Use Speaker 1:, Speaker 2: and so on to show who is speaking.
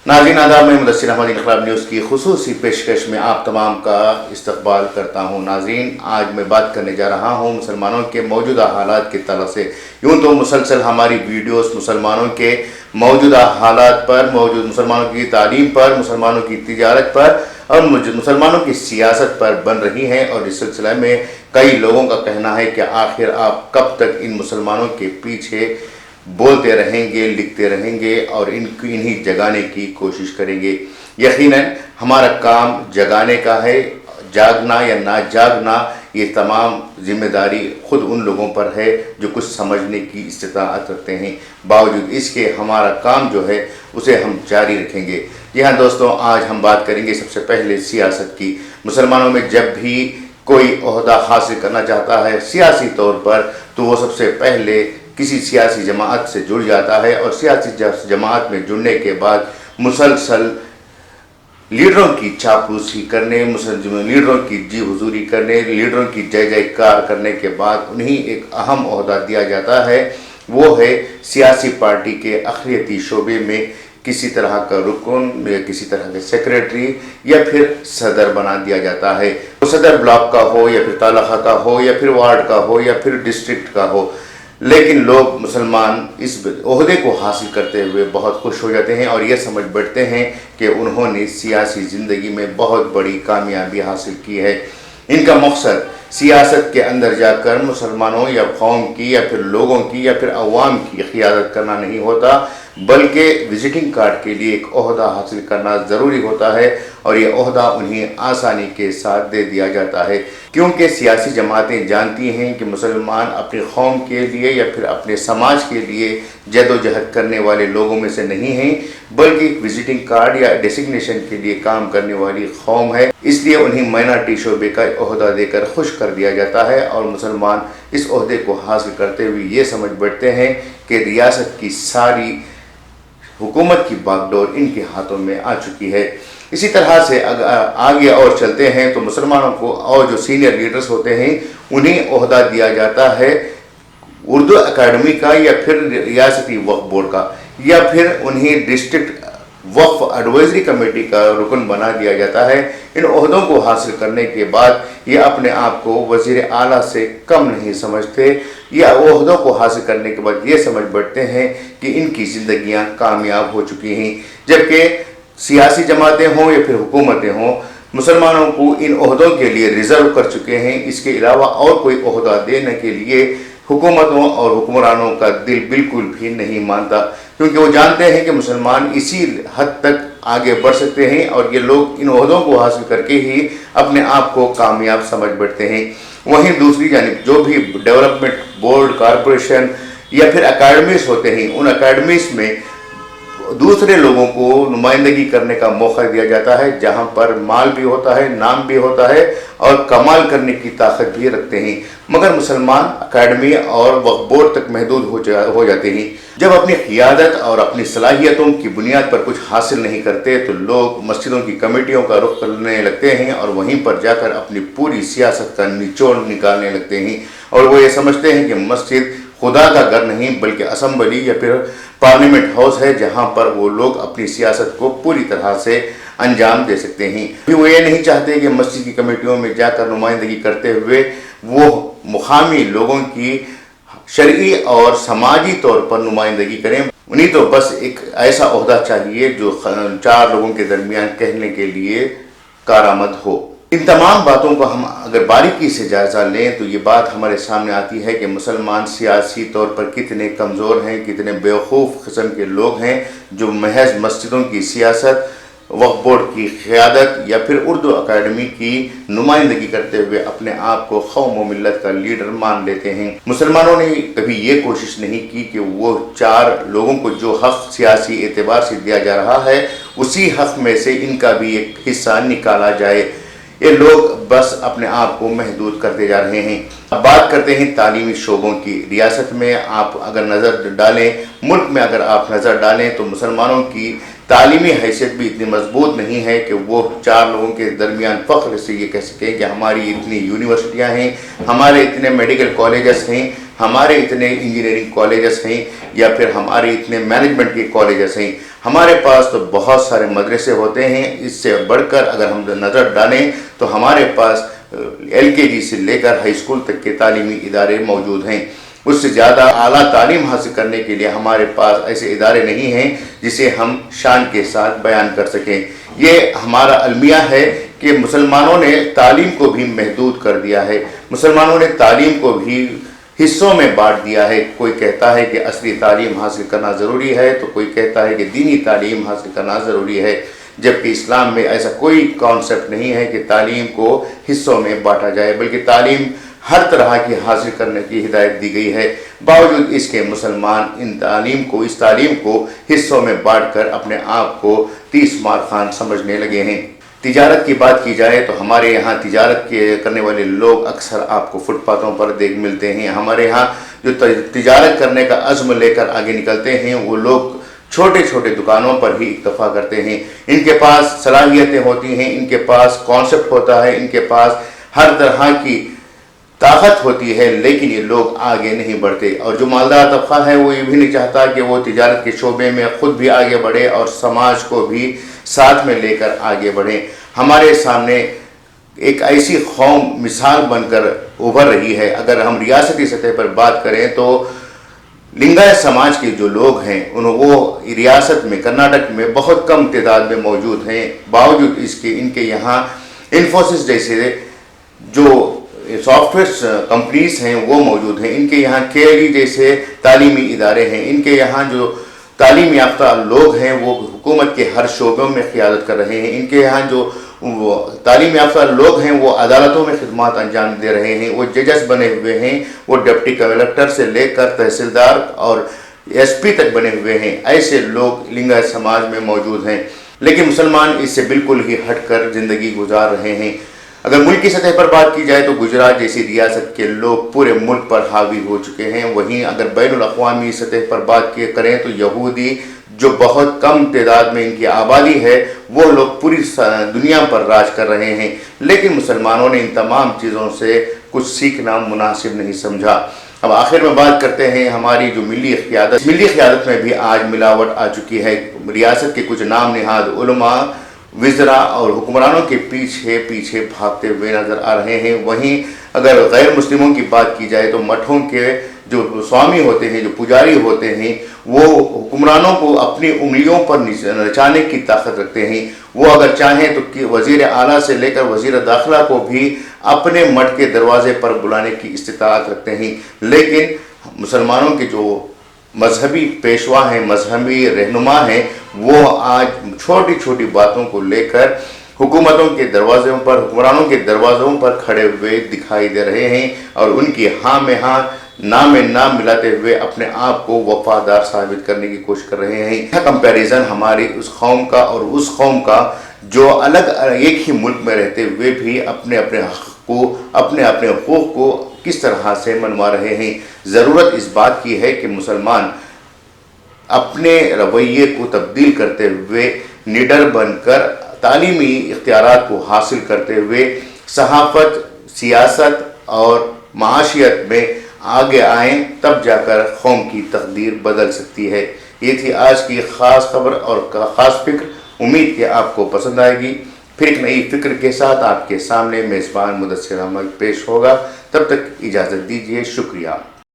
Speaker 1: ناظرین آداب، میں مدثر احمد انقلاب نیوز کی خصوصی پیشکش میں آپ تمام کا استقبال کرتا ہوں۔ ناظرین، آج میں بات کرنے جا رہا ہوں مسلمانوں کے موجودہ حالات کے تعلق سے۔ یوں تو مسلسل ہماری ویڈیوز مسلمانوں کے موجودہ حالات پر، مسلمانوں کی تعلیم پر، مسلمانوں کی تجارت پر اور مسلمانوں کی سیاست پر بن رہی ہیں، اور اس سلسلہ میں کئی لوگوں کا کہنا ہے کہ آخر آپ کب تک ان مسلمانوں کے پیچھے بولتے رہیں گے، لکھتے رہیں گے اور انہیں جگانے کی کوشش کریں گے۔ یقیناً ہمارا کام جگانے کا ہے، جاگنا یا نہ جاگنا یہ تمام ذمہ داری خود ان لوگوں پر ہے جو کچھ سمجھنے کی استطاعت رکھتے ہیں۔ باوجود اس کے ہمارا کام جو ہے اسے ہم جاری رکھیں گے۔ جی ہاں دوستوں، آج ہم بات کریں گے سب سے پہلے سیاست کی۔ مسلمانوں میں جب بھی کوئی عہدہ حاصل کرنا چاہتا ہے سیاسی طور پر، تو وہ سب سے پہلے کسی سیاسی جماعت سے جڑ جاتا ہے، اور سیاسی جماعت میں جڑنے کے بعد مسلسل لیڈروں کی چاپلوسی کرنے، لیڈروں کی جی حضوری کرنے، لیڈروں کی جے جے کار کرنے کے بعد انہیں ایک اہم عہدہ دیا جاتا ہے، وہ ہے سیاسی پارٹی کے اقلیتی شعبے میں کسی طرح کا رکن یا کسی طرح کے سیکریٹری یا پھر صدر بنا دیا جاتا ہے۔ وہ صدر بلاک کا ہو یا پھر تعلقہ کا ہو یا پھر وارڈ کا ہو یا پھر ڈسٹرکٹ کا ہو، لیکن لوگ مسلمان اس عہدے کو حاصل کرتے ہوئے بہت خوش ہو جاتے ہیں اور یہ سمجھ بیٹھتے ہیں کہ انہوں نے سیاسی زندگی میں بہت بڑی کامیابی حاصل کی ہے۔ ان کا مقصد سیاست کے اندر جا کر مسلمانوں یا قوم کی یا پھر لوگوں کی یا پھر عوام کی قیادت کرنا نہیں ہوتا، بلکہ وزٹنگ کارڈ کے لیے ایک عہدہ حاصل کرنا ضروری ہوتا ہے، اور یہ عہدہ انہیں آسانی کے ساتھ دے دیا جاتا ہے، کیونکہ سیاسی جماعتیں جانتی ہیں کہ مسلمان اپنی قوم کے لیے یا پھر اپنے سماج کے لیے جد و جہد کرنے والے لوگوں میں سے نہیں ہیں، بلکہ ایک وزٹنگ کارڈ یا ڈیسگنیشن کے لیے کام کرنے والی قوم ہے۔ اس لیے انہیں مائنارٹی شعبے کا عہدہ دے کر خوش کر دیا جاتا ہے، اور مسلمان اس عہدے کو حاصل کرتے ہوئے یہ سمجھ بیٹھتے ہیں کہ ریاست کی ساری حکومت کی باغ ڈور ان کے ہاتھوں میں آ چکی ہے۔ اسی طرح سے اگر آگے اور چلتے ہیں تو مسلمانوں کو اور جو سینئر لیڈرز ہوتے ہیں انہیں عہدہ دیا جاتا ہے اردو اکیڈمی کا یا پھر ریاستی وقف بورڈ کا، یا پھر انہیں ڈسٹرکٹ وقف ایڈوائزری کمیٹی کا رکن بنا دیا جاتا ہے۔ ان عہدوں کو حاصل کرنے کے بعد یہ اپنے آپ کو وزیر اعلیٰ سے کم نہیں سمجھتے، یا عہدوں کو حاصل کرنے کے بعد یہ سمجھ بیٹھتے ہیں کہ ان کی زندگیاں کامیاب ہو چکی ہیں، جبکہ سیاسی جماعتیں ہوں یا پھر حکومتیں ہوں مسلمانوں کو ان عہدوں کے لیے ریزرو کر چکے ہیں۔ اس کے علاوہ اور کوئی عہدہ دینے کے لیے حکومتوں اور حکمرانوں کا دل بالکل بھی نہیں مانتا، کیونکہ وہ جانتے ہیں کہ مسلمان اسی حد تک آگے بڑھ سکتے ہیں، اور یہ لوگ ان عہدوں کو حاصل کر کے ہی اپنے آپ کو کامیاب سمجھ بیٹھتے ہیں۔ وہیں دوسری جانب جو بھی ڈیولپمنٹ بورڈ، کارپوریشن یا پھر اکیڈمیز ہوتے ہیں، ان اکیڈمیز میں دوسرے لوگوں کو نمائندگی کرنے کا موقع دیا جاتا ہے، جہاں پر مال بھی ہوتا ہے، نام بھی ہوتا ہے اور کمال کرنے کی طاقت بھی رکھتے ہیں، مگر مسلمان اکیڈمی اور وقف بورڈ تک محدود ہو جاتے ہیں۔ جب اپنی قیادت اور اپنی صلاحیتوں کی بنیاد پر کچھ حاصل نہیں کرتے تو لوگ مسجدوں کی کمیٹیوں کا رخ کرنے لگتے ہیں، اور وہیں پر جا کر اپنی پوری سیاست کا نچوڑ نکالنے لگتے ہیں، اور وہ یہ سمجھتے ہیں کہ مسجد خدا کا گھر نہیں بلکہ اسمبلی یا پھر پارلیمنٹ ہاؤس ہے، جہاں پر وہ لوگ اپنی سیاست کو پوری طرح سے انجام دے سکتے ہیں۔ وہ یہ نہیں چاہتے کہ مسجد کی کمیٹیوں میں جا کر نمائندگی کرتے ہوئے وہ مقامی لوگوں کی شرعی اور سماجی طور پر نمائندگی کریں، انہیں تو بس ایک ایسا عہدہ چاہیے جو چار لوگوں کے درمیان کہنے کے لیے کارآمد ہو۔ ان تمام باتوں کو ہم اگر باریکی سے جائزہ لیں تو یہ بات ہمارے سامنے آتی ہے کہ مسلمان سیاسی طور پر کتنے کمزور ہیں، کتنے بیوقوف قسم کے لوگ ہیں، جو محض مسجدوں کی سیاست، وقف بورڈ کی قیادت یا پھر اردو اکیڈمی کی نمائندگی کرتے ہوئے اپنے آپ کو قوم و ملت کا لیڈر مان لیتے ہیں۔ مسلمانوں نے کبھی یہ کوشش نہیں کی کہ وہ چار لوگوں کو جو حق سیاسی اعتبار سے دیا جا رہا ہے اسی حق میں سے ان کا بھی ایک حصہ نکالا جائے۔ یہ لوگ بس اپنے آپ کو محدود کرتے جا رہے ہیں۔ اب بات کرتے ہیں تعلیمی شعبوں کی۔ ریاست میں آپ اگر نظر ڈالیں، ملک میں اگر آپ نظر ڈالیں تو مسلمانوں کی تعلیمی حیثیت بھی اتنی مضبوط نہیں ہے کہ وہ چار لوگوں کے درمیان فخر سے یہ کہہ سکیں کہ ہماری اتنی یونیورسٹیاں ہیں، ہمارے اتنے میڈیکل کالجز ہیں ہمارے اتنے انجینئرنگ کالجز ہیں یا پھر ہمارے اتنے مینجمنٹ کے کالجز ہیں. ہمارے پاس تو بہت سارے مدرسے ہوتے ہیں. اس سے بڑھ کر اگر ہم نظر ڈالیں تو ہمارے پاس LKG سے لے کر ہائی اسکول تک کے تعلیمی ادارے موجود ہیں. اس سے زیادہ اعلیٰ تعلیم حاصل کرنے کے لیے ہمارے پاس ایسے ادارے نہیں ہیں جسے ہم شان کے ساتھ بیان کر سکیں. یہ ہمارا المیہ ہے کہ مسلمانوں نے تعلیم کو بھی محدود کر دیا ہے. مسلمانوں نے تعلیم کو بھی حصوں میں بانٹ دیا ہے. کوئی کہتا ہے کہ عصری تعلیم حاصل کرنا ضروری ہے تو کوئی کہتا ہے کہ دینی تعلیم حاصل کرنا ضروری ہے، جبکہ اسلام میں ایسا کوئی کانسیپٹ نہیں ہے کہ تعلیم کو حصوں میں بانٹا جائے، بلکہ تعلیم ہر طرح کی حاصل کرنے کی ہدایت دی گئی ہے. باوجود اس کے مسلمان اس تعلیم کو حصوں میں بانٹ کر اپنے آپ کو 30 مار خان سمجھنے لگے ہیں. تجارت کی بات کی جائے تو ہمارے یہاں تجارت کرنے والے لوگ اکثر آپ کو فٹ پاتھوں پر ملتے ہیں. ہمارے یہاں جو تجارت کرنے کا عزم لے کر آگے نکلتے ہیں وہ لوگ چھوٹے چھوٹے دکانوں پر ہی اکتفا کرتے ہیں. ان کے پاس صلاحیتیں ہوتی ہیں، ان کے پاس کانسیپٹ ہوتا ہے، ان کے پاس ہر طرح کی طاقت ہوتی ہے، لیکن یہ لوگ آگے نہیں بڑھتے. اور جو مالدار طبقہ ہے وہ یہ بھی نہیں چاہتا کہ وہ تجارت کے شعبے میں خود بھی آگے بڑھے اور سماج کو بھی ساتھ میں لے کر آگے بڑھیں. ہمارے سامنے ایک ایسی قوم مثال بن کر ابھر رہی ہے. اگر ہم ریاستی سطح پر بات کریں تو لنگایت سماج کے جو لوگ ہیں وہ ریاست میں کرناٹک میں بہت کم تعداد میں موجود ہیں. باوجود اس کے ان کے یہاں انفوسس جیسے جو سافٹ ویئر کمپنیز ہیں وہ موجود ہیں. ان کے یہاں KLE جیسے تعلیمی ادارے ہیں. ان کے یہاں جو تعلیم یافتہ لوگ ہیں وہ حکومت کے ہر شعبوں میں قیادت کر رہے ہیں. ان کے یہاں جو تعلیم یافتہ لوگ ہیں وہ عدالتوں میں خدمات انجام دے رہے ہیں. وہ ججز بنے ہوئے ہیں. وہ ڈپٹی کلکٹر سے لے کر تحصیلدار اور SP تک بنے ہوئے ہیں. ایسے لوگ لنگایت سماج میں موجود ہیں. لیکن مسلمان اس سے بالکل ہی ہٹ کر زندگی گزار رہے ہیں. اگر ملک کی سطح پر بات کی جائے تو گجرات جیسی ریاست کے لوگ پورے ملک پر حاوی ہو چکے ہیں. وہیں اگر بین الاقوامی سطح پر بات کریں تو یہودی جو بہت کم تعداد میں ان کی آبادی ہے وہ لوگ پوری دنیا پر راج کر رہے ہیں. لیکن مسلمانوں نے ان تمام چیزوں سے کچھ سیکھنا مناسب نہیں سمجھا. اب آخر میں بات کرتے ہیں ہماری جو ملی قیادت میں بھی آج ملاوٹ آ چکی ہے. ریاست کے کچھ نام نہاد علماء، وزراء اور حکمرانوں کے پیچھے بھاگتے ہوئے نظر آ رہے ہیں. وہیں اگر غیر مسلموں کی بات کی جائے تو مٹھوں کے جو سوامی ہوتے ہیں، جو پجاری ہوتے ہیں، وہ حکمرانوں کو اپنی انگلیوں پر نچانے کی طاقت رکھتے ہیں. وہ اگر چاہیں تو وزیر اعلیٰ سے لے کر وزیر داخلہ کو بھی اپنے مٹھ کے دروازے پر بلانے کی استطاعت رکھتے ہیں. لیکن مسلمانوں کے جو مذہبی پیشوا ہیں، مذہبی رہنما ہیں، وہ آج چھوٹی چھوٹی باتوں کو لے کر حکمرانوں کے دروازوں پر کھڑے ہوئے دکھائی دے رہے ہیں اور ان کی ہاں میں ہاں نام میں نام ملاتے ہوئے اپنے آپ کو وفادار ثابت کرنے کی کوشش کر رہے ہیں. یہ کمپیریزن ہماری اس قوم کا اور اس قوم کا جو ایک ہی ملک میں رہتے ہوئے بھی اپنے حقوق کو کس طرح سے منوا رہے ہیں. ضرورت اس بات کی ہے کہ مسلمان اپنے رویے کو تبدیل کرتے ہوئے نڈر بن کر تعلیمی اختیارات کو حاصل کرتے ہوئے صحافت، سیاست اور معاشیت میں آگے آئیں، تب جا کر قوم کی تقدیر بدل سکتی ہے. یہ تھی آج کی خاص خبر اور خاص فکر. امید کہ آپ کو پسند آئے گی. پھر ایک نئی فکر کے ساتھ آپ کے سامنے میزبان مدثر احمد پیش ہوگا. تب تک اجازت دیجیے. شکریہ.